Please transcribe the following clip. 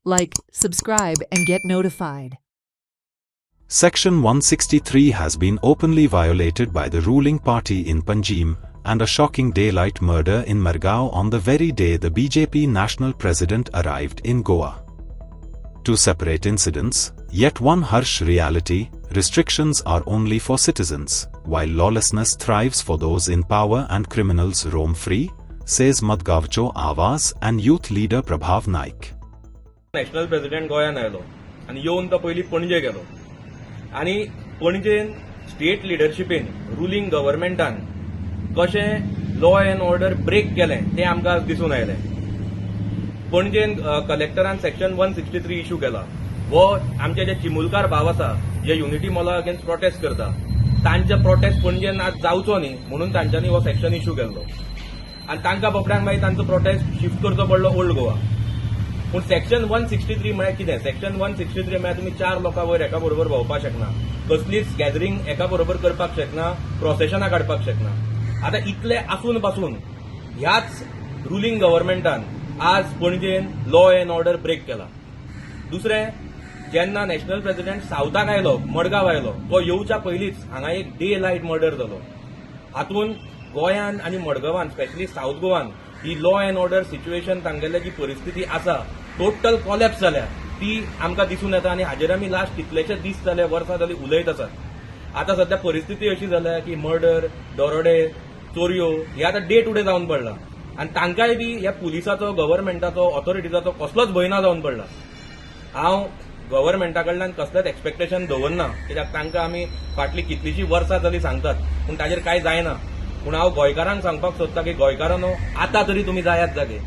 Like, subscribe, and get notified. Section 163 has been openly violated by the ruling party in Panjim, and a shocking daylight murder in Margao on the very day the BJP national president arrived in Goa. Two separate incidents, yet one harsh reality: restrictions are only for citizens, while lawlessness thrives for those in power and criminals roam free, says Madgavcho Awaz and youth leader Prabhav Naik. National president गोंयान आयलो आनी येवन तो पयलीं पणजे गेलो आनी पणजेन state लिडरशिपीन ruling गव्हर्नमेंटान कशें लॉ अँड ऑर्डर ब्रेक केलें तें आमकां आज दिसून आयलें. पणजेन कलेक्टरान सेक्शन 163 इश्यू केला. वो आमचे जे चिमुलकार भाव आसा जे युनिटी मॉला अगेन्स्ट प्रोटेस्ट करता तांचे प्रोटेस्ट पणजेन आज जावचो न्ही म्हणून तांच्यांनी हो सेक्शन इश्यू केल्लो आनी तांकां बाबड्यांक मागीर तांचो प्रोटेस्ट शिफ्ट करचो पडलो ओल्ड गोवा. पूण सेक्शन 163 म्हळ्यार कितें? सेक्शन 163 म्हळ्यार तुमी 4 लोकां वयर एका बरोबर भोंवपाक शकना, कसलीच गॅदरिंग एका बरोबर करपाक शकना, प्रोसेशनां काडपाक शकना. आतां इतले आसून पासून ह्याच रुलींग गव्हर्नमेंटान आज पणजेन लॉ अँड ऑर्डर ब्रेक केला. दुसरें, जेन्ना नॅशनल प्रेसिडेंट सावथाक आयलो, मडगांव आयलो, तो येवच्या पयलींच हांगा एक डे लायट मर्डर जालो. हातून गोंयान आनी मडगांवान स्पेशली साऊथ गोवान ही लॉ अँड ऑर्डर सिच्युएशन तांगेली जी परिस्थिती आसा टोटल कॉलॅप्स जाल्या ती आमकां दिसून येता आनी हाजेर आमी लास्ट कितलेशे दीस जाले, वर्सां जाली उलयत आसात. आतां सध्या परिस्थिती अशी जाल्या की मर्डर, दरोडे, चोरयो हे आतां डे टू डे जावन पडला आनी तांकांय बी ह्या पुलिसाचो, गव्हर्नमेंटाचो, ऑथॉरिटीजाचो कसलोच भंय ना जावन पडला. हांव गव्हर्नमेंटा कडल्यान कसलेंच एक्सपेक्टेशन दवरना, कित्याक तांकां आमी फाटलीं कितलींशीं वर्सां जालीं सांगतात पूण ताजेर कांय जायना. पूण हांव गोंयकारांक सांगपाक सोदतां की गोंयकारांनो, आतां तरी तुमी जायात जागे.